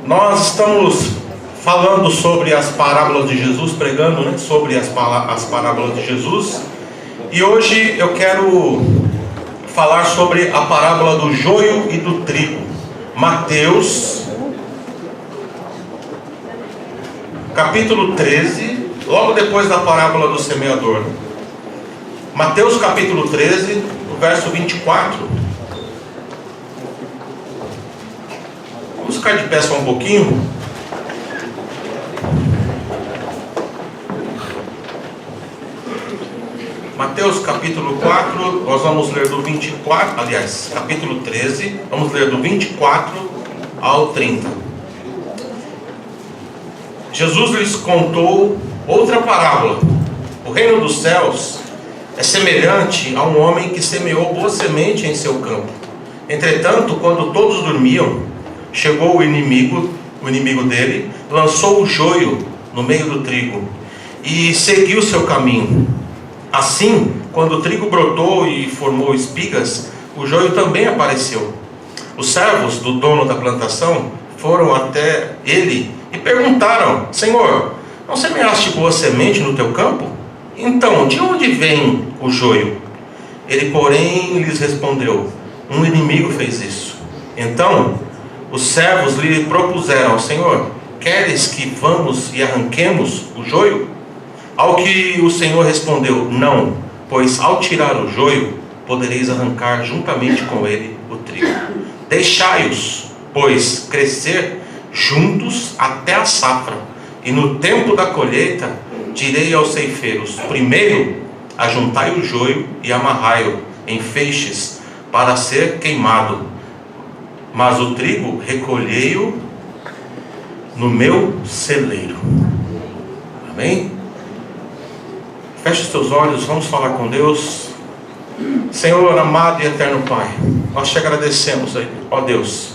Nós estamos falando sobre as parábolas de Jesus, pregando, sobre as parábolas de Jesus. E hoje eu quero falar sobre a parábola do joio e do trigo. Mateus, capítulo 13, logo depois da parábola do semeador. Mateus capítulo 13, o verso 24. Vamos ficar de pé só um pouquinho. Mateus capítulo 4, nós vamos ler do 24, aliás, capítulo 13, vamos ler do 24 ao 30. Jesus lhes contou outra parábola. O reino dos céus é semelhante a um homem que semeou boa semente em seu campo. Entretanto, quando todos dormiam, chegou o inimigo dele, lançou o joio no meio do trigo e seguiu seu caminho. Assim, quando o trigo brotou e formou espigas, o joio também apareceu. Os servos do dono da plantação foram até ele e perguntaram: Senhor, não semeaste boa semente no teu campo? Então, de onde vem o joio? Ele, porém, lhes respondeu: um inimigo fez isso. Então, os servos lhe propuseram: Senhor, queres que vamos e arranquemos o joio? Ao que o Senhor respondeu: não, pois ao tirar o joio, podereis arrancar juntamente com ele o trigo. Deixai-os, pois, crescer juntos até a safra, e no tempo da colheita direi aos ceifeiros: primeiro ajuntai o joio e amarrai-o em feixes para ser queimado, mas o trigo recolhei-o no meu celeiro. Amém? Feche os teus olhos, vamos falar com Deus. Senhor amado e eterno Pai, nós te agradecemos, ó Deus,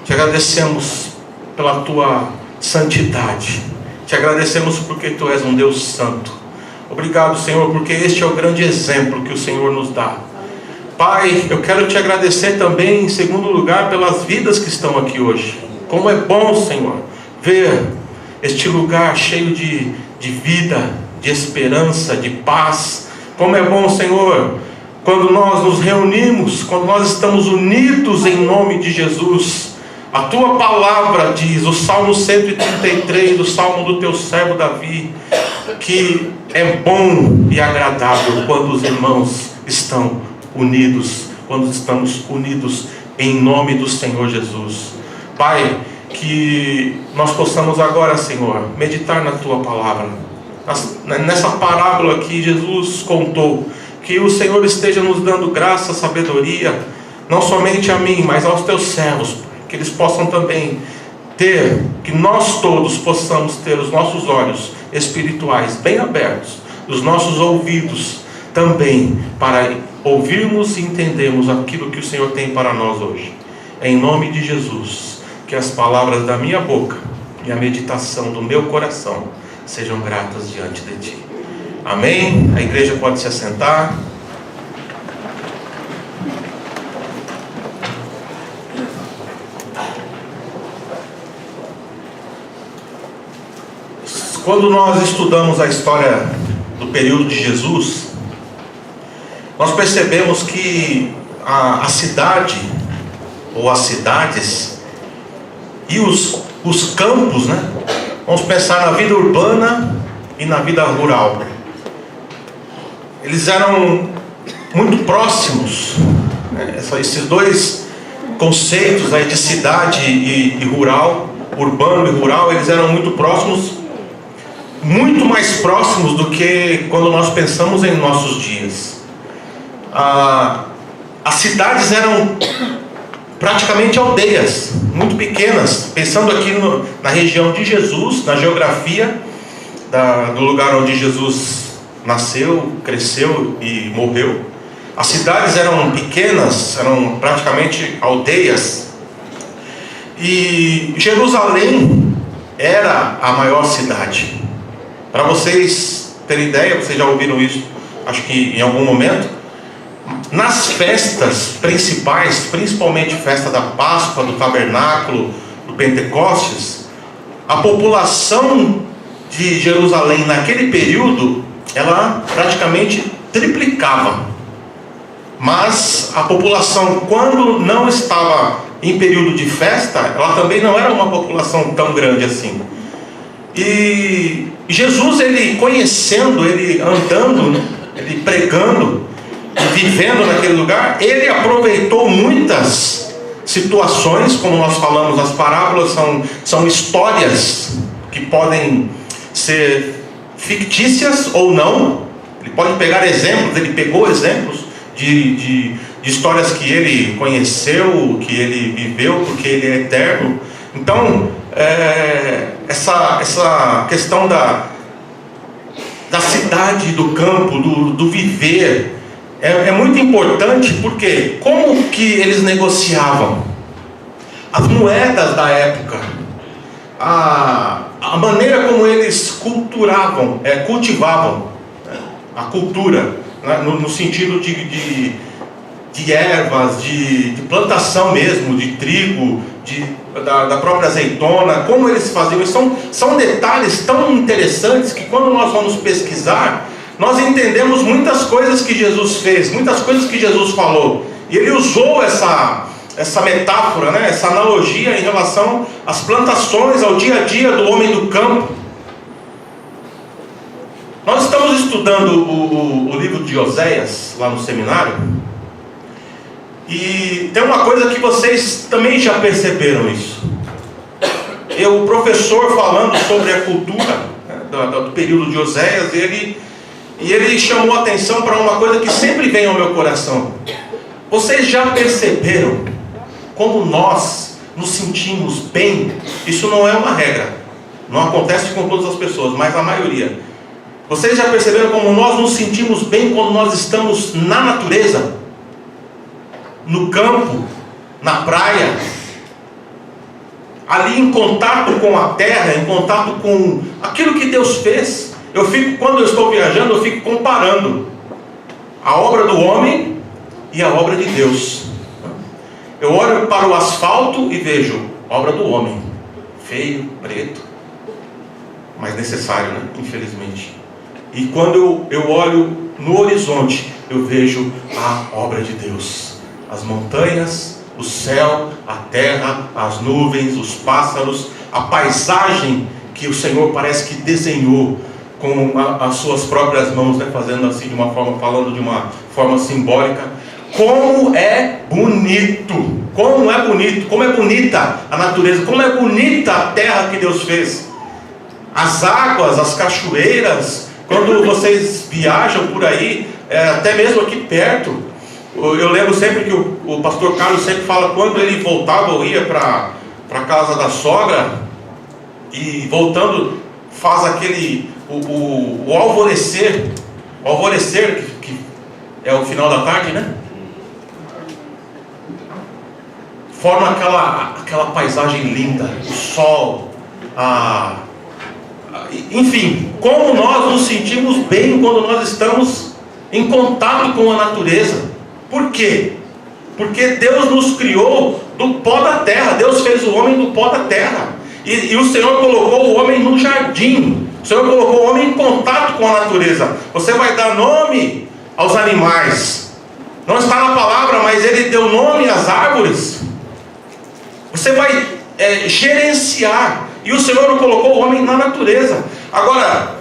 te agradecemos pela tua santidade, te agradecemos porque tu és um Deus santo. Obrigado, Senhor, porque este é o grande exemplo que o Senhor nos dá. Pai, eu quero te agradecer também, em segundo lugar, pelas vidas que estão aqui hoje. Como é bom, Senhor, ver este lugar cheio de vida, de esperança, de paz. Como é bom, Senhor, quando nós nos reunimos, quando nós estamos unidos em nome de Jesus. A tua palavra diz, o Salmo 133, do Salmo do teu servo Davi, que é bom e agradável quando os irmãos estão unidos, quando estamos unidos em nome do Senhor Jesus. Pai, que nós possamos agora, Senhor, meditar na tua palavra. Nessa parábola que Jesus contou, que o Senhor esteja nos dando graça, sabedoria, não somente a mim, mas aos teus servos, que eles possam também ter, que nós todos possamos ter os nossos olhos espirituais bem abertos, os nossos ouvidos também, para ouvirmos e entendermos aquilo que o Senhor tem para nós hoje. Em nome de Jesus, que as palavras da minha boca e a meditação do meu coração sejam gratas diante de ti. Amém? A igreja pode se assentar. Quando nós estudamos a história do período de Jesus, nós percebemos que a cidade, ou as cidades, e os campos, vamos pensar na vida urbana e na vida rural. Eles eram muito próximos, esses dois conceitos aí de cidade e rural, urbano e rural, eles eram muito próximos, muito mais próximos do que quando nós pensamos em nossos dias. As cidades eram praticamente aldeias, muito pequenas. Pensando aqui na região de Jesus, na geografia do lugar onde Jesus nasceu, cresceu e morreu, as cidades eram pequenas, eram praticamente aldeias. E Jerusalém era a maior cidade. Para vocês terem ideia, vocês já ouviram isso, acho que em algum momento, nas festas principais, principalmente festa da Páscoa, do Tabernáculo, do Pentecostes, a população de Jerusalém naquele período, ela praticamente triplicava. Mas a população, quando não estava em período de festa, ela também não era uma população tão grande assim. E Jesus, ele conhecendo, ele andando, ele pregando, vivendo naquele lugar, ele aproveitou muitas situações, como nós falamos, as parábolas são histórias que podem ser fictícias ou não. Ele pode pegar exemplos, ele pegou exemplos de histórias que ele conheceu, que ele viveu, porque ele é eterno. Então, essa questão da cidade, do campo, do viver, é muito importante, porque como que eles negociavam? As moedas da época, a maneira como eles cultivavam a cultura, né? No sentido de ervas, de plantação mesmo, de trigo, da própria azeitona, como eles faziam. São detalhes tão interessantes que quando nós vamos pesquisar, nós entendemos muitas coisas que Jesus fez, muitas coisas que Jesus falou. E ele usou essa metáfora, né? Essa analogia em relação às plantações, ao dia a dia do homem do campo. Nós estamos estudando o livro de Oséias lá no seminário, e tem uma coisa que vocês também já perceberam isso. O professor falando sobre a cultura, né, do período de Oséias, ele chamou a atenção para uma coisa que sempre vem ao meu coração. Vocês já perceberam como nós nos sentimos bem? Isso não é uma regra, não acontece com todas as pessoas, mas a maioria. Vocês já perceberam como nós nos sentimos bem quando nós estamos na natureza? No campo, na praia, ali em contato com a terra, em contato com aquilo que Deus fez. Quando eu estou viajando, eu fico comparando a obra do homem e a obra de Deus. Eu olho para o asfalto e vejo a obra do homem, feio, preto, mas necessário, né? Infelizmente. E quando eu olho no horizonte, eu vejo a obra de Deus. As montanhas, o céu, a terra, as nuvens, os pássaros, a paisagem que o Senhor parece que desenhou com as suas próprias mãos, né? Fazendo assim de uma forma, falando de uma forma simbólica. Como é bonito! Como é bonito! Como é bonita a natureza! Como é bonita a terra que Deus fez! As águas, as cachoeiras. Quando vocês viajam por aí, até mesmo aqui perto, eu lembro sempre que o pastor Carlos sempre fala, quando ele voltava ou ia para a casa da sogra, e voltando faz aquele, o alvorecer, que é o final da tarde, né? Forma aquela paisagem linda, o sol, enfim, como nós nos sentimos bem quando nós estamos em contato com a natureza. Por quê? Porque Deus nos criou do pó da terra. Deus fez o homem do pó da terra. E o Senhor colocou o homem no jardim. O Senhor colocou o homem em contato com a natureza. Você vai dar nome aos animais. Não está na palavra, mas Ele deu nome às árvores. Você vai gerenciar. E o Senhor colocou o homem na natureza. Agora,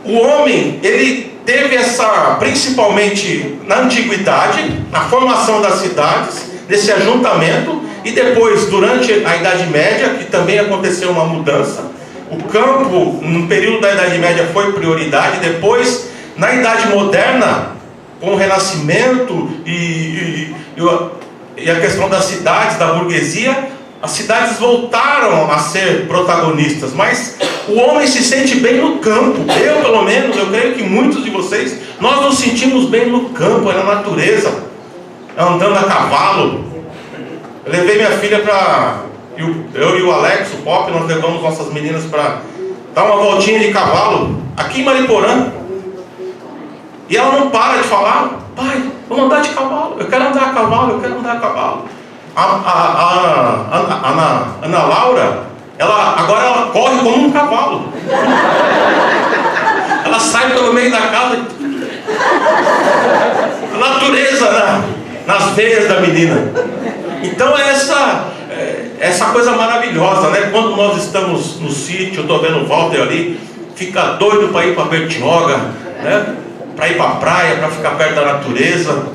o homem, ele teve principalmente na antiguidade, na formação das cidades, nesse ajuntamento, e depois, durante a Idade Média, que também aconteceu uma mudança. O campo, no período da Idade Média, foi prioridade. Depois, na Idade Moderna, com o Renascimento e a questão das cidades, da burguesia, as cidades voltaram a ser protagonistas, mas o homem se sente bem no campo. Eu, pelo menos, eu creio que muitos de vocês, nós nos sentimos bem no campo, na natureza, andando a cavalo. Eu levei minha filha eu e o Alex, o Pop, nós levamos nossas meninas para dar uma voltinha de cavalo, aqui em Mariporã. E ela não para de falar, pai, Vamos andar de cavalo, eu quero andar a cavalo, eu quero andar a cavalo. A Ana Laura, agora ela corre como um cavalo. Ela sai pelo meio da casa. A natureza nas veias da menina. Então é essa coisa maravilhosa, né? Quando nós estamos no sítio, eu estou vendo o Walter ali, fica doido para ir para Bertioga, né? Para ir para a praia, para ficar perto da natureza.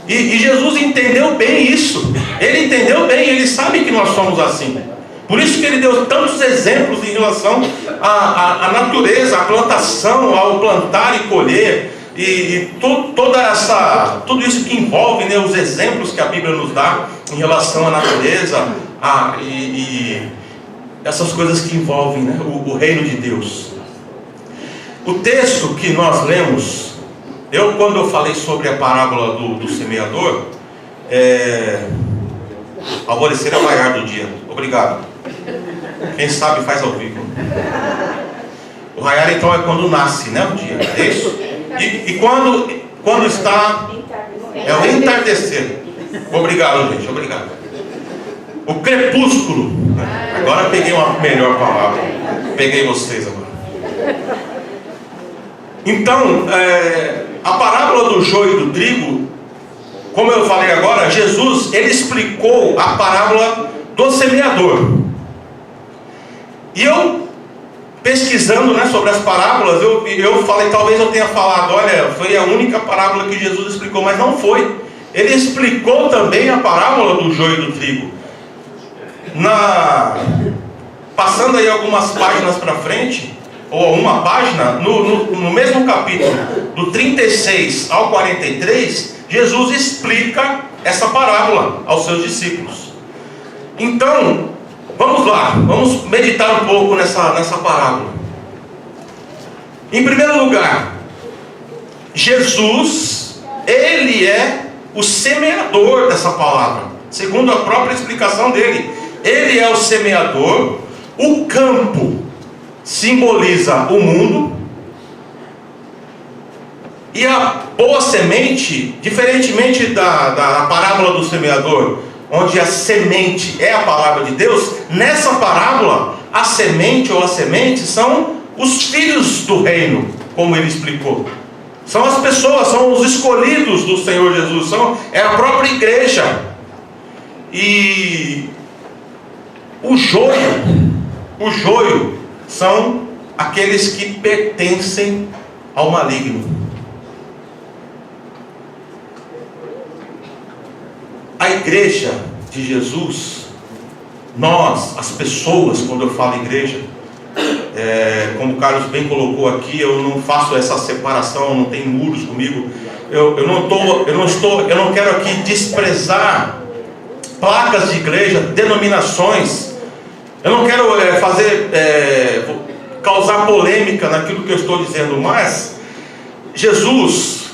E Jesus entendeu bem isso. Ele entendeu bem, ele sabe que nós somos assim. Por isso que ele deu tantos exemplos em relação à natureza, à plantação, ao plantar e colher. Tudo isso que envolve, né, os exemplos que a Bíblia nos dá em relação à natureza e essas coisas que envolvem, né, o reino de Deus. O texto que nós lemos, quando eu falei sobre a parábola do semeador, alvorecer é o raiar do dia. Obrigado. Quem sabe faz ao vivo. O raiar então é quando nasce, né, o dia, é isso? E quando está, é o entardecer. Obrigado, gente, obrigado. O crepúsculo, né? Agora peguei uma melhor palavra. Peguei vocês agora. Então, a parábola do joio e do trigo, como eu falei agora, Jesus, ele explicou a parábola do semeador. E eu, pesquisando, né, sobre as parábolas, eu falei, talvez eu tenha falado, olha, foi a única parábola que Jesus explicou, mas não foi. Ele explicou também a parábola do joio e do trigo. Passando aí algumas páginas para frente, ou uma página, no mesmo capítulo, do 36 ao 43, Jesus explica essa parábola aos seus discípulos. Então, vamos lá, vamos meditar um pouco nessa parábola. Em primeiro lugar, Jesus, ele é o semeador dessa palavra, segundo a própria explicação dele. Ele é o semeador, o campo simboliza o mundo, e a boa semente, diferentemente da parábola do semeador, onde a semente é a palavra de Deus, nessa parábola, a semente ou as sementes são os filhos do reino, como ele explicou. São as pessoas, são os escolhidos do Senhor Jesus, é a própria igreja. E o joio são aqueles que pertencem ao maligno. A igreja de Jesus, nós, as pessoas, quando eu falo igreja, como o Carlos bem colocou aqui, eu não faço essa separação, não tem muros comigo. Eu não quero aqui desprezar placas de igreja, denominações. Eu não quero causar polêmica naquilo que eu estou dizendo, mas Jesus,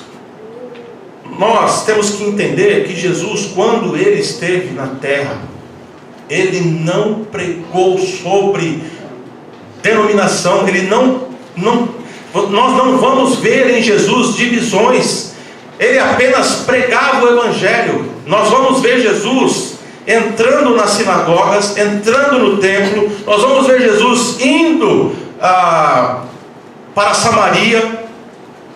nós temos que entender que Jesus, quando ele esteve na terra, ele não pregou sobre denominação, nós não vamos ver em Jesus divisões, ele apenas pregava o evangelho. Nós vamos ver Jesus entrando nas sinagogas, entrando no templo, nós vamos ver Jesus indo para Samaria,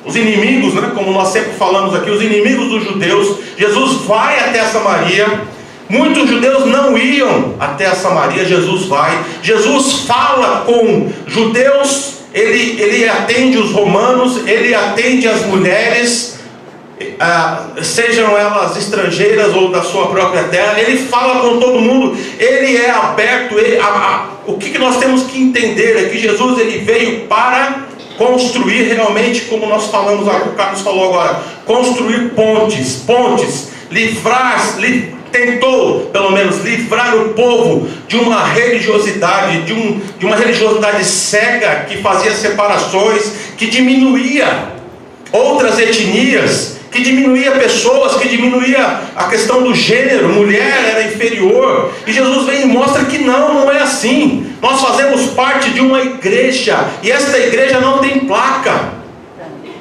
os inimigos, né, como nós sempre falamos aqui, os inimigos dos judeus. Jesus vai até a Samaria. Muitos judeus não iam até a Samaria, Jesus vai. Jesus fala com judeus, ele atende os romanos, ele atende as mulheres, sejam elas estrangeiras ou da sua própria terra. Ele fala com todo mundo, ele é aberto. O que nós temos que entender é que Jesus, ele veio para construir realmente, como nós falamos, o Carlos falou agora, construir pontes, tentou, pelo menos, livrar o povo de uma religiosidade, de uma religiosidade cega, que fazia separações, que diminuía outras etnias, que diminuía pessoas, que diminuía a questão do gênero, mulher era inferior. E Jesus vem e mostra que não é assim. Nós fazemos parte de uma igreja, e esta igreja não tem placa.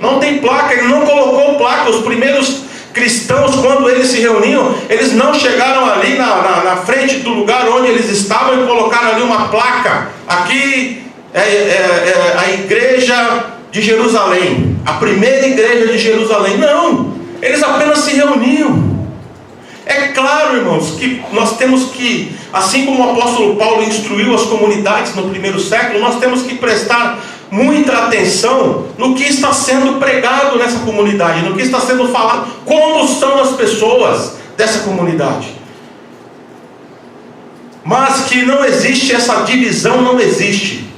Não tem placa, ele não colocou placa. Os primeiros cristãos, quando eles se reuniam, eles não chegaram ali na frente do lugar onde eles estavam e colocaram ali uma placa: aqui é a igreja de Jerusalém, a primeira igreja de Jerusalém. Não, eles apenas se reuniam. É claro, irmãos, que nós temos que, assim como o apóstolo Paulo instruiu as comunidades no primeiro século, nós temos que prestar muita atenção no que está sendo pregado nessa comunidade, no que está sendo falado, como são as pessoas dessa comunidade. Mas que não existe essa divisão, não existe.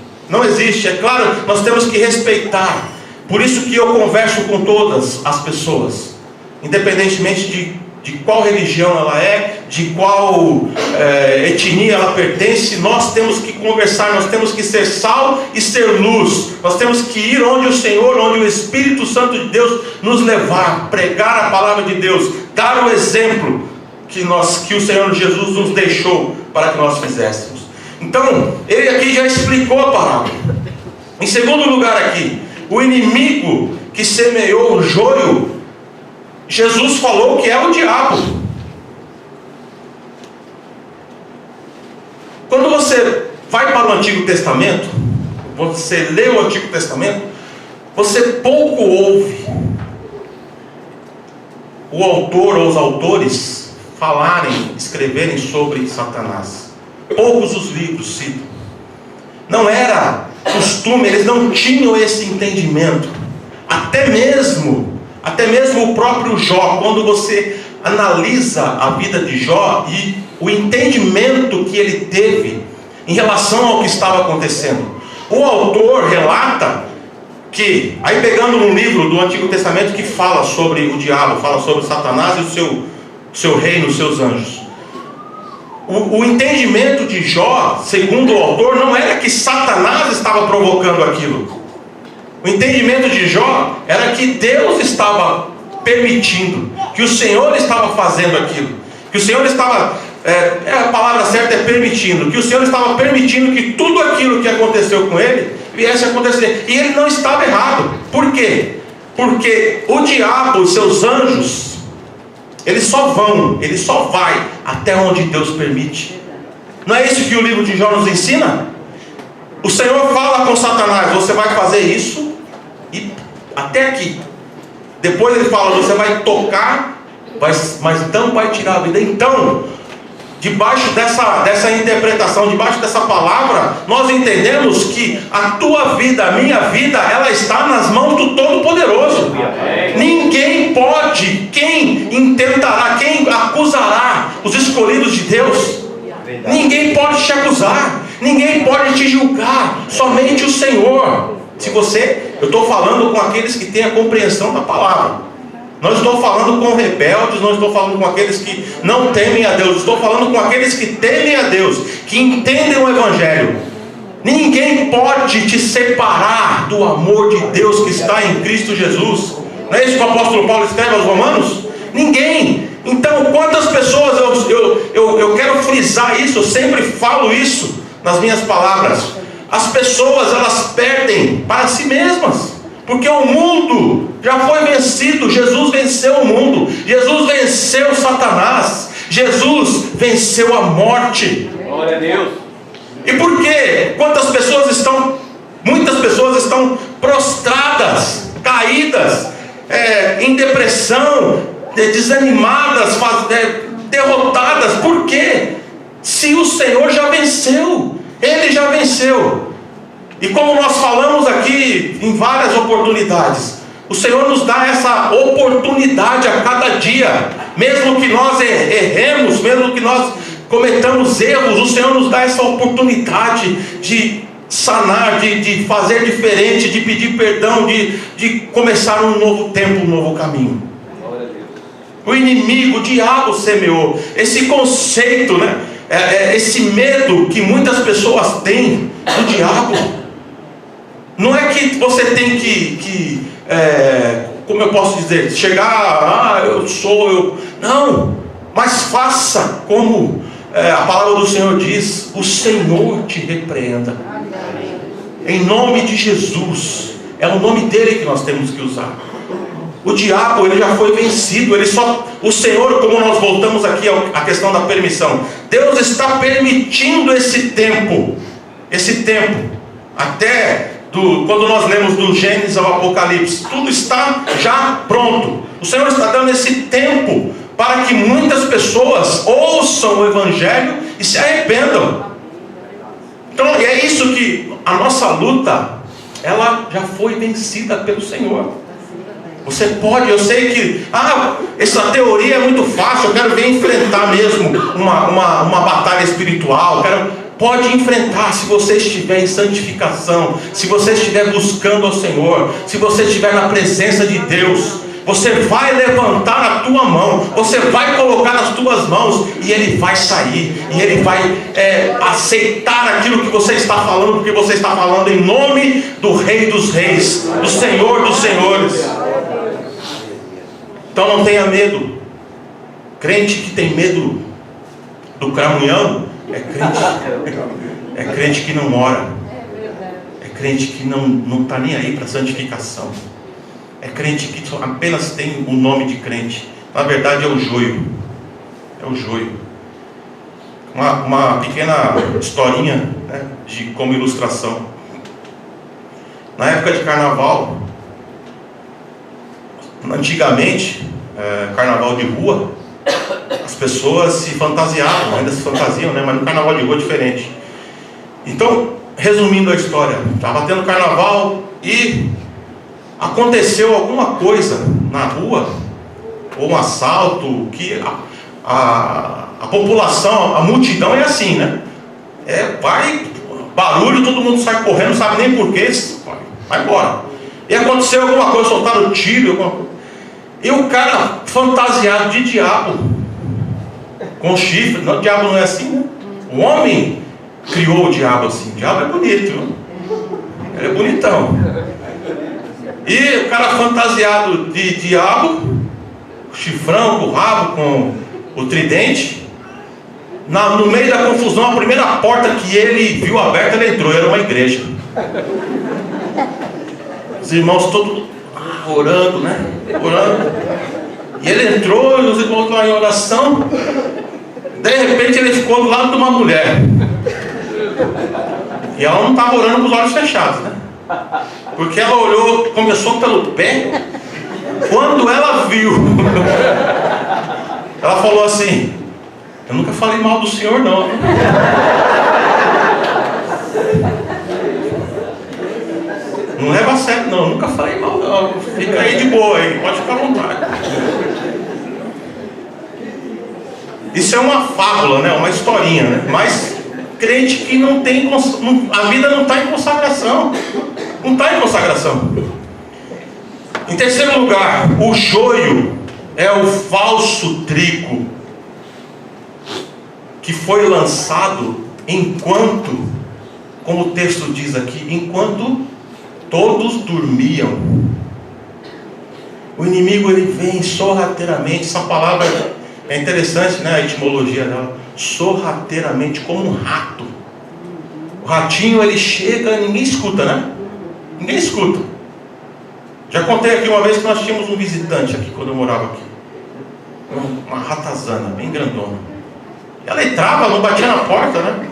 É claro, nós temos que respeitar. Por isso que eu converso com todas as pessoas, independentemente de qual religião ela é, de qual etnia ela pertence. Nós temos que conversar, nós temos que ser sal e ser luz. Nós temos que ir onde o Senhor, onde o Espírito Santo de Deus nos levar, pregar a palavra de Deus, dar o exemplo que o Senhor Jesus nos deixou para que nós fizéssemos. Então, ele aqui já explicou a palavra. Em segundo lugar aqui, o inimigo que semeou o joio, Jesus falou que é o diabo. Quando você vai para o Antigo Testamento, você lê o Antigo Testamento, você pouco ouve o autor ou os autores falarem, escreverem sobre Satanás. Poucos os livros citam. Não era costume, eles não tinham esse entendimento. Até mesmo o próprio Jó, quando você analisa a vida de Jó e o entendimento que ele teve em relação ao que estava acontecendo, o autor relata que, aí pegando um livro do Antigo Testamento que fala sobre o diabo, fala sobre Satanás e o seu reino, os seus anjos, o entendimento de Jó, segundo o autor, não era que Satanás estava provocando aquilo. O entendimento de Jó era que Deus estava permitindo, que o Senhor estava fazendo aquilo, que o Senhor estava, a palavra certa é permitindo, que o Senhor estava permitindo que tudo aquilo que aconteceu com ele viesse a acontecer. E ele não estava errado. Por quê? Porque o diabo e seus anjos, ele só vai até onde Deus permite. Não é isso que o livro de Jó nos ensina? O Senhor fala com Satanás: você vai fazer isso e até aqui. Depois ele fala: você vai tocar, mas não vai tirar a vida. Então, debaixo dessa interpretação, debaixo dessa palavra, nós entendemos que a tua vida, a minha vida, ela está nas mãos do Todo-Poderoso. Ninguém pode, quem intentará, quem acusará os escolhidos de Deus? Ninguém pode te acusar, ninguém pode te julgar, somente o Senhor. Eu estou falando com aqueles que têm a compreensão da palavra. Não estou falando com rebeldes, não estou falando com aqueles que não temem a Deus. Estou falando com aqueles que temem a Deus, que entendem o Evangelho. Ninguém pode te separar do amor de Deus que está em Cristo Jesus. Não é isso que o apóstolo Paulo escreve aos Romanos? Ninguém. Então, quantas pessoas, eu quero frisar isso, eu sempre falo isso nas minhas palavras. As pessoas, elas perdem para si mesmas, porque o mundo já foi vencido. Jesus venceu o mundo, Jesus venceu Satanás, Jesus venceu a morte. Glória a Deus. E por quê? Muitas pessoas estão prostradas, caídas, em depressão, desanimadas, derrotadas. Por quê? Se o Senhor já venceu, Ele já venceu. E como nós falamos aqui em várias oportunidades, o Senhor nos dá essa oportunidade a cada dia. Mesmo que nós erremos, mesmo que nós cometamos erros, o Senhor nos dá essa oportunidade de sanar, de fazer diferente, de pedir perdão, de começar um novo tempo, um novo caminho. O inimigo, o diabo semeou esse conceito, né? Esse medo que muitas pessoas têm do diabo. Não é que você tem que como eu posso dizer, chegar, não, mas faça como a palavra do Senhor diz: o Senhor te repreenda. Em nome de Jesus. É o nome dele que nós temos que usar. O diabo, ele já foi vencido. O Senhor, como nós voltamos aqui à questão da permissão, Deus está permitindo esse tempo, até quando nós lemos do Gênesis ao Apocalipse, tudo está já pronto. O Senhor está dando esse tempo para que muitas pessoas ouçam o Evangelho e se arrependam. Então é isso que a nossa luta, ela já foi vencida pelo Senhor. Você pode, eu sei que essa teoria é muito fácil, eu quero ver enfrentar mesmo uma batalha espiritual, pode enfrentar se você estiver em santificação, se você estiver buscando ao Senhor, se você estiver na presença de Deus. Você vai levantar a tua mão, você vai colocar nas tuas mãos, e Ele vai sair, e Ele vai aceitar aquilo que você está falando, porque você está falando em nome do Rei dos Reis, do Senhor dos Senhores. Então não tenha medo. Crente que tem medo do cramunhão é crente que não ora, é crente que não está nem aí para santificação, é crente que apenas tem o nome de crente. Na verdade é o joio. Uma pequena historinha, né, como ilustração. Na época de carnaval, antigamente, carnaval de rua, as pessoas se fantasiavam, ainda se fantasiam, né? Mas no carnaval de rua é diferente. Então, resumindo a história, estava tendo carnaval e aconteceu alguma coisa na rua, ou um assalto, que a população, a multidão é assim, né? Vai, barulho, todo mundo sai correndo, não sabe nem porquê, vai embora. E aconteceu alguma coisa, soltaram tiro, alguma coisa. E o cara fantasiado de diabo, com chifre. Não, o diabo não é assim, né? O homem criou o diabo assim. O diabo é bonito, viu? Ele é bonitão. E o cara fantasiado de diabo, chifrão, com o rabo, com o tridente. No meio da confusão, a primeira porta que ele viu aberta, ele entrou. Era uma igreja. Os irmãos todos orando, né? Orando. E ele entrou, e os irmãos estavam em oração. De repente ele ficou do lado de uma mulher. E ela não estava orando com os olhos fechados, né? Porque ela olhou, começou pelo pé. Quando ela viu, ela falou assim: eu nunca falei mal do Senhor, não. Não leva a sério, não. Eu nunca falei mal, não. Fica aí de boa, aí. Pode ficar à vontade. Isso é uma fábula, né? Uma historinha, né? Mas crente que não tem, a vida não está em consagração. Não está em consagração. Em terceiro lugar, o joio é o falso trigo que foi lançado enquanto, como o texto diz aqui, enquanto todos dormiam. O inimigo, ele vem sorrateiramente. Essa palavra é interessante, né? A etimologia dela. Sorrateiramente, como um rato. O ratinho, ele chega, ninguém escuta, né? Ninguém escuta. Já contei aqui uma vez que nós tínhamos um visitante aqui, quando eu morava aqui. Uma ratazana, bem grandona. Ela entrava, não batia na porta, né?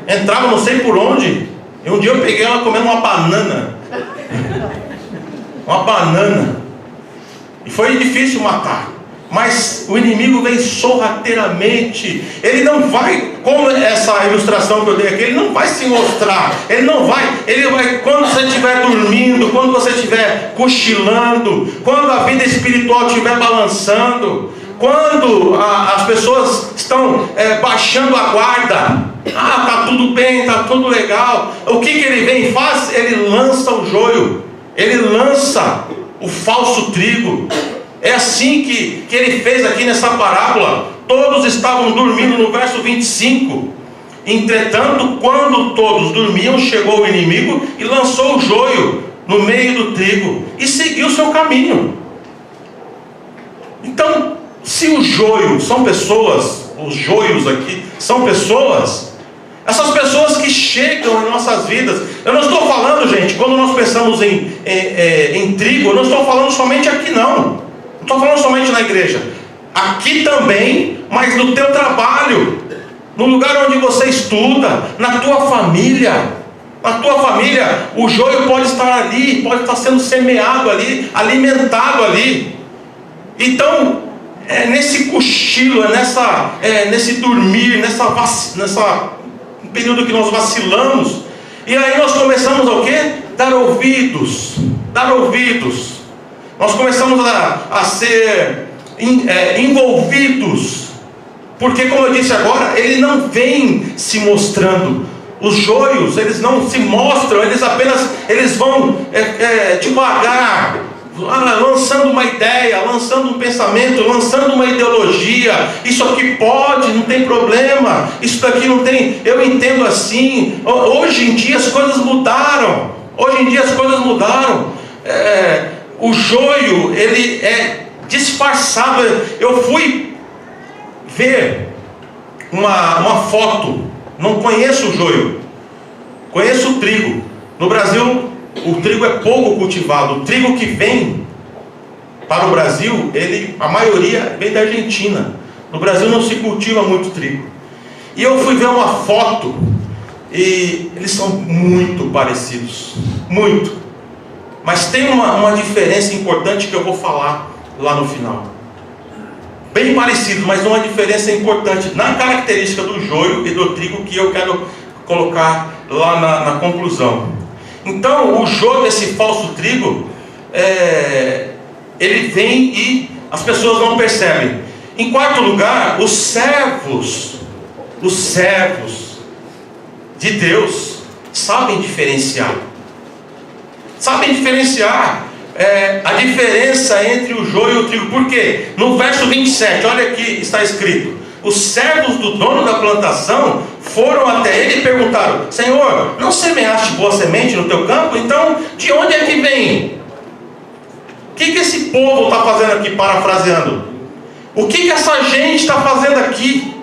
Entrava não sei por onde. E um dia eu peguei ela comendo uma banana. Uma banana. E foi difícil matar. Mas o inimigo vem sorrateiramente. Ele não vai, como essa ilustração que eu dei aqui, ele não vai se mostrar. Ele vai, quando você estiver dormindo, quando você estiver cochilando, quando a vida espiritual estiver balançando, quando as pessoas estão baixando a guarda, está tudo bem, está tudo legal, o que ele vem e faz? Ele lança o joio, ele lança o falso trigo. É assim que ele fez aqui nessa parábola. Todos estavam dormindo, no verso 25. Entretanto, quando todos dormiam, chegou o inimigo e lançou o joio no meio do trigo e seguiu seu caminho. Então, se o joio são pessoas, os joios aqui são pessoas, Essas pessoas que chegam em nossas vidas. Eu não estou falando, gente, quando nós pensamos em trigo, eu não estou falando somente aqui não. Não estou falando somente na igreja. Aqui também, mas no teu trabalho, no lugar onde você estuda, na tua família. Na tua família, o joio pode estar ali, pode estar sendo semeado ali, alimentado ali. Então, nesse cochilo, nesse dormir, nessa período que nós vacilamos, e aí nós começamos a o quê? Dar ouvidos. Nós começamos a ser envolvidos, porque, como eu disse agora, ele não vem se mostrando. Os joios, eles não se mostram, eles vão devagar, lançando uma ideia, lançando um pensamento, lançando uma ideologia. Isso aqui pode, não tem problema. Isso daqui não tem, eu entendo assim. Hoje em dia as coisas mudaram. O joio, ele é disfarçado. Eu fui ver uma foto. Não conheço o joio, conheço o trigo. No Brasil, o trigo é pouco cultivado. O trigo que vem para o Brasil, a maioria vem da Argentina. No Brasil não se cultiva muito trigo. E eu fui ver uma foto, e eles são muito parecidos, muito. Mas tem uma diferença importante que eu vou falar lá no final. Bem parecido, mas uma diferença importante na característica do joio e do trigo, que eu quero colocar lá na conclusão. Então, o joio desse falso trigo, ele vem e as pessoas não percebem. Em quarto lugar, os servos de Deus sabem diferenciar. A diferença entre o joio e o trigo. Por quê? No verso 27, olha aqui, está escrito: os servos do dono da plantação foram até ele e perguntaram: Senhor, não semeaste boa semente no teu campo? Então, de onde é que vem? O que esse povo está fazendo aqui, parafraseando? O que essa gente está fazendo aqui?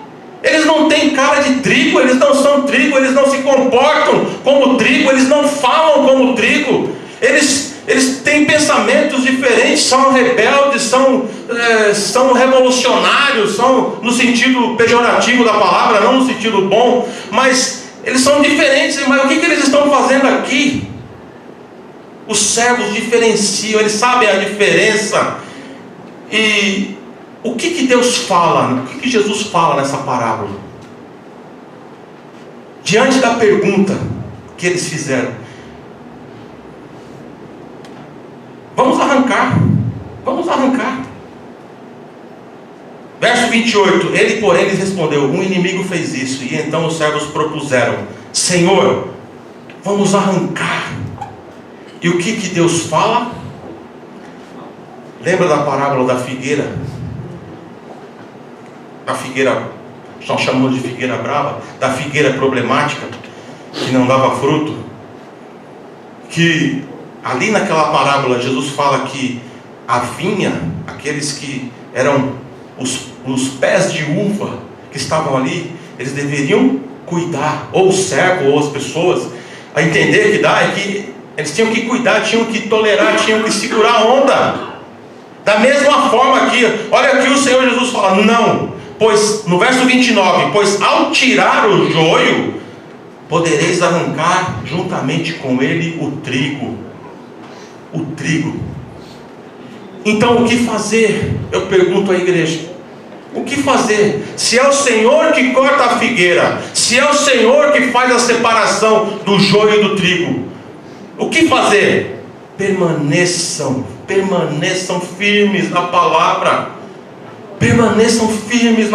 Eles não têm cara de trigo, eles não são trigo, eles não se comportam como trigo, eles não falam como trigo, eles têm pensamentos diferentes, são rebeldes, são revolucionários, são no sentido pejorativo da palavra, não no sentido bom, mas eles são diferentes. Mas o que eles estão fazendo aqui? Os servos diferenciam, eles sabem a diferença. E o que Deus fala, o que Jesus fala nessa parábola? Diante da pergunta que eles fizeram, vamos arrancar. Verso 28, ele porém lhes respondeu: um inimigo fez isso. E então os servos propuseram: Senhor, vamos arrancar. E o que Deus fala? Lembra da parábola da figueira? A figueira, nós chamamos de figueira brava, da figueira problemática, que não dava fruto. Que ali naquela parábola Jesus fala que a vinha, aqueles que eram os pés de uva que estavam ali, eles deveriam cuidar, ou o servo, ou as pessoas, a entender que dá, é que eles tinham que cuidar, tinham que tolerar, tinham que segurar a onda. Da mesma forma aqui, olha aqui o Senhor Jesus fala: não, pois, no verso 29, pois ao tirar o joio, podereis arrancar juntamente com ele o trigo. Então o que fazer? Eu pergunto à igreja, o que fazer? Se é o Senhor que corta a figueira, se é o Senhor que faz a separação do joio e do trigo, o que fazer? Permaneçam firmes na palavra. Permaneçam firmes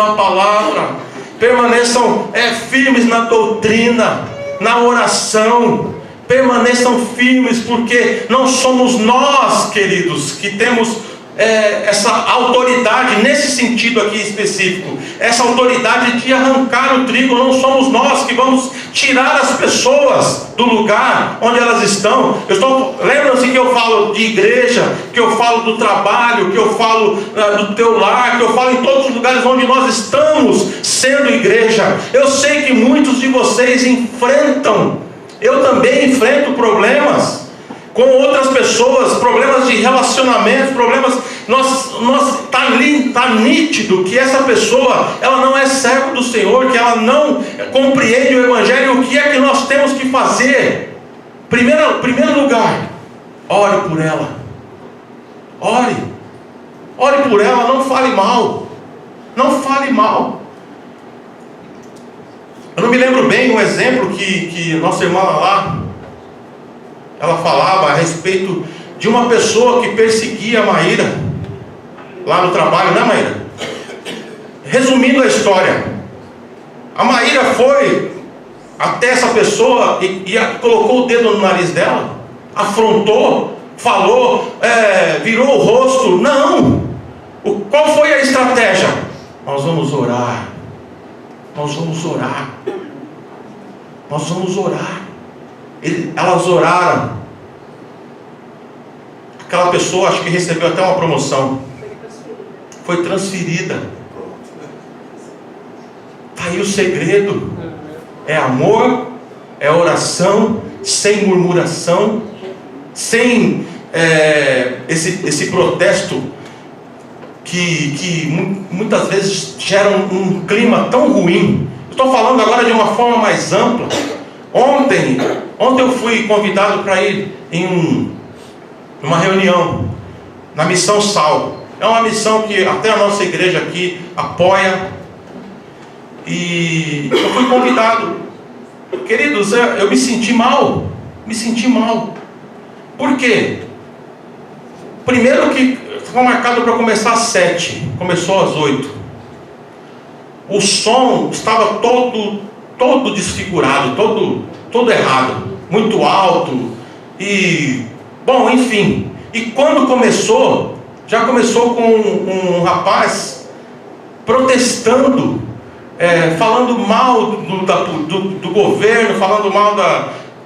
firmes na doutrina, na oração. Permaneçam firmes, porque não somos nós, queridos, que temos essa autoridade, nesse sentido aqui específico, essa autoridade de arrancar o trigo. Não somos nós que vamos tirar as pessoas do lugar onde elas estão. Lembram-se que eu falo de igreja, que eu falo do trabalho, que eu falo do teu lar, que eu falo em todos os lugares onde nós estamos sendo igreja. Eu sei que muitos de de vocês enfrentam. Eu também enfrento problemas com outras pessoas, problemas de relacionamento, problemas. Tá nítido que essa pessoa, ela não é servo do Senhor, que ela não compreende o Evangelho. O que é que nós temos que fazer? Primeiro lugar, ore por ela. Ore por ela, não fale mal. Não fale mal. Eu não me lembro bem um exemplo que nossa irmã lá, ela falava a respeito de uma pessoa que perseguia a Maíra, lá no trabalho, né, Maíra? Resumindo a história, a Maíra foi até essa pessoa e colocou o dedo no nariz dela, afrontou, falou, virou o rosto. Não! Qual foi a estratégia? Nós vamos orar. Elas oraram. Aquela pessoa, acho que recebeu até uma promoção. Foi transferida. Está aí o segredo. É amor, é oração, sem murmuração, sem esse protesto que muitas vezes gera um clima tão ruim. Estou falando agora de uma forma mais ampla. Ontem eu fui convidado para ir em uma reunião na Missão Sal. É uma missão que até a nossa igreja aqui apoia. E eu fui convidado. Queridos, eu me senti mal. Por quê? Primeiro que foi marcado para começar às 7, começou às 8. O som estava todo desfigurado, todo errado, muito alto. E, bom, enfim. E quando começou, já começou com um rapaz protestando, falando mal do governo, falando mal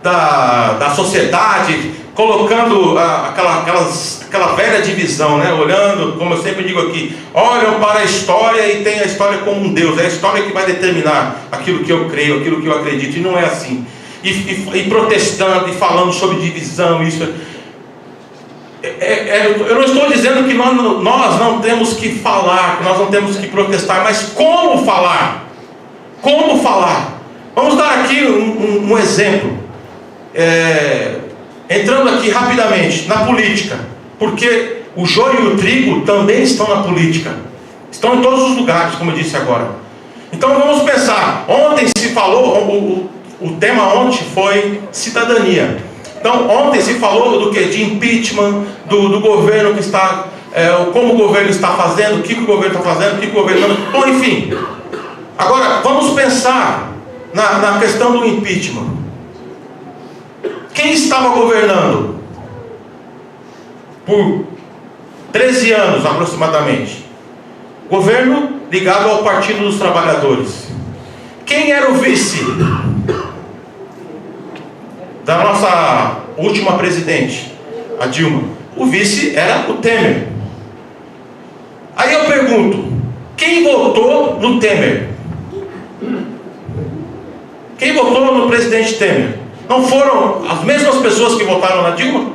da sociedade, colocando aquela velha divisão, né? Olhando, como eu sempre digo aqui, olham para a história e tem a história como um Deus. É a história que vai determinar aquilo que eu creio, aquilo que eu acredito. E não é assim. E protestando e falando sobre divisão, isso. Eu não estou dizendo que nós não temos que falar, que nós não temos que protestar, mas como falar? Como falar? Vamos dar aqui um exemplo. Entrando aqui rapidamente na política, porque o joio e o trigo também estão na política, estão em todos os lugares, como eu disse agora. Então vamos pensar. Ontem se falou, o tema ontem foi cidadania. Então ontem se falou do que? De impeachment, do governo que está, como o governo está fazendo, o que o governo está fazendo, o que o governo está... Bom, enfim. Agora vamos pensar na questão do impeachment. Quem estava governando por 13 anos aproximadamente? Governo ligado ao Partido dos Trabalhadores. Quem era o vice da nossa última presidente, a Dilma? O vice era o Temer. Aí eu pergunto, quem votou no Temer? Quem votou no presidente Temer? Não foram as mesmas pessoas que votaram na Dilma?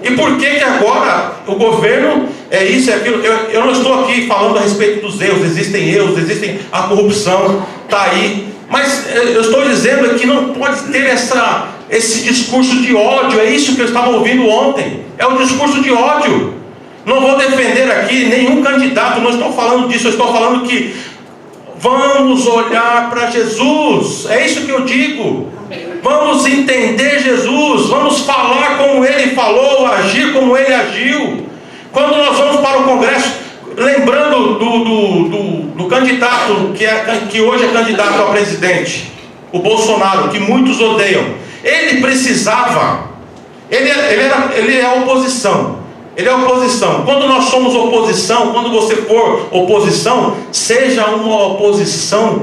E por que agora o governo é isso, é aquilo? Eu não estou aqui falando a respeito dos erros, existem a corrupção, está aí. Mas eu estou dizendo que não pode ter esse discurso de ódio. É isso que eu estava ouvindo ontem. É o discurso de ódio. Não vou defender aqui nenhum candidato, não estou falando disso, eu estou falando que vamos olhar para Jesus. É isso que eu digo. Vamos entender Jesus, vamos falar como Ele falou, agir como Ele agiu. Quando nós vamos para o Congresso, lembrando do candidato que hoje é candidato a presidente, o Bolsonaro, que muitos odeiam, ele precisava, ele é oposição. Ele é oposição. Quando nós somos oposição, quando você for oposição, seja uma oposição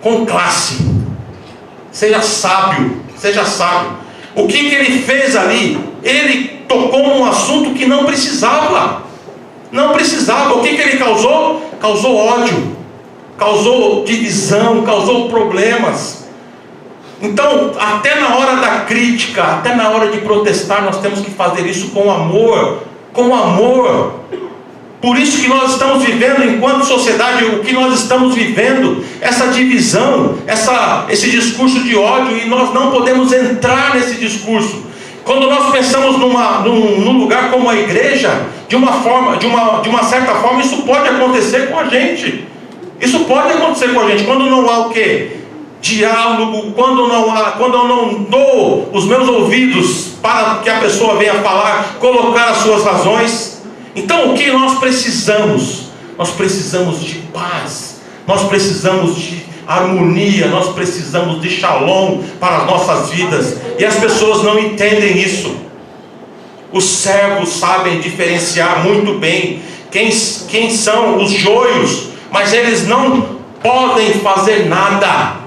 com classe. Seja sábio. O que ele fez ali? Ele tocou num assunto que não precisava. O que ele causou? Causou ódio. causou divisão, causou problemas. Então, até na hora da crítica, até na hora de protestar, nós temos que fazer isso com amor. Com amor. Por isso que nós estamos vivendo, enquanto sociedade, o que nós estamos vivendo, essa divisão, esse discurso de ódio, e nós não podemos entrar nesse discurso. Quando nós pensamos num lugar como a igreja, de uma certa forma, isso pode acontecer com a gente. Isso pode acontecer com a gente. Quando não há o quê? Diálogo, quando eu não dou os meus ouvidos para que a pessoa venha falar, colocar as suas razões. Então o que nós precisamos? Nós precisamos de paz, nós precisamos de harmonia, nós precisamos de shalom para as nossas vidas, e as pessoas não entendem isso. Os servos sabem diferenciar muito bem quem são os joios, mas eles não podem fazer nada.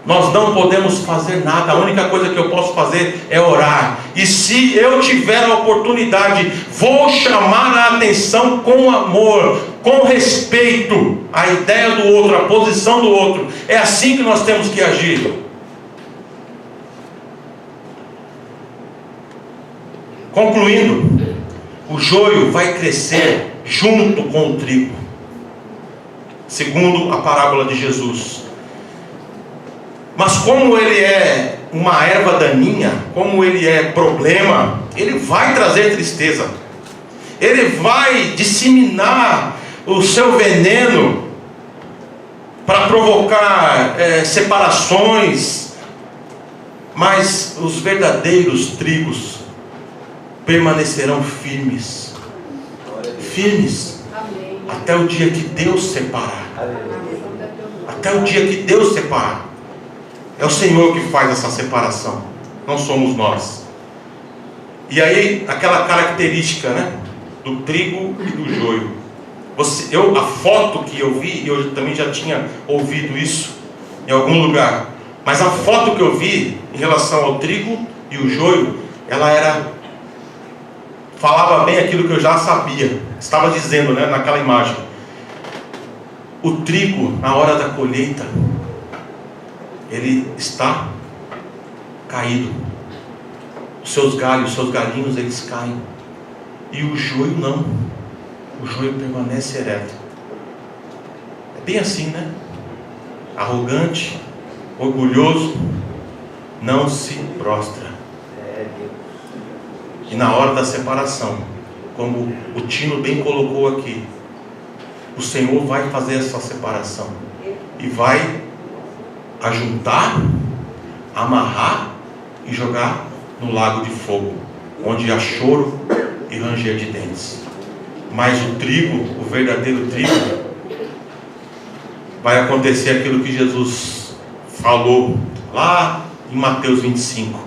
Nós não podemos fazer nada. A única coisa que eu posso fazer é orar. E se eu tiver a oportunidade, vou chamar a atenção com amor, com respeito à ideia do outro, à posição do outro. É assim que nós temos que agir. Concluindo, o joio vai crescer junto com o trigo, segundo a parábola de Jesus. Mas como ele é uma erva daninha, como ele é problema, ele vai trazer tristeza. Ele vai disseminar o seu veneno para provocar separações. Mas os verdadeiros trigos permanecerão firmes. Firmes. Até o dia que Deus separar. Até o dia que Deus separar. É o Senhor que faz essa separação, não somos nós. E aí, aquela característica, né, do trigo e do joio. A foto que eu vi, eu também já tinha ouvido isso em algum lugar, mas a foto que eu vi em relação ao trigo e o joio, ela falava bem aquilo que eu já sabia, estava dizendo, né, naquela imagem. O trigo, na hora da colheita, ele está caído. Os seus galhos, os seus galinhos, eles caem. E o joio não. O joio permanece ereto. É bem assim, né? Arrogante, orgulhoso, não se prostra. E na hora da separação, como o Tino bem colocou aqui, o Senhor vai fazer essa separação e vai ajuntar, amarrar e jogar no lago de fogo, onde há choro e ranger de dentes. Mas o trigo, o verdadeiro trigo, vai acontecer aquilo que Jesus falou lá em Mateus 25: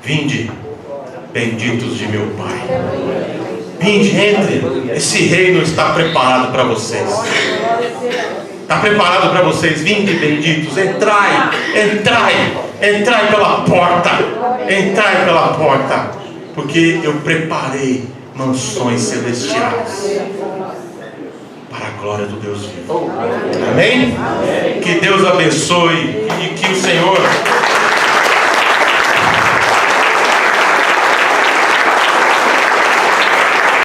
vinde, benditos de meu Pai. Vinde, entre, esse reino está preparado para vocês. Está preparado para vocês. Vinde, benditos, entrai pela porta. Entrai pela porta, porque eu preparei mansões celestiais para a glória do Deus vivo. Amém? Que Deus abençoe e que o Senhor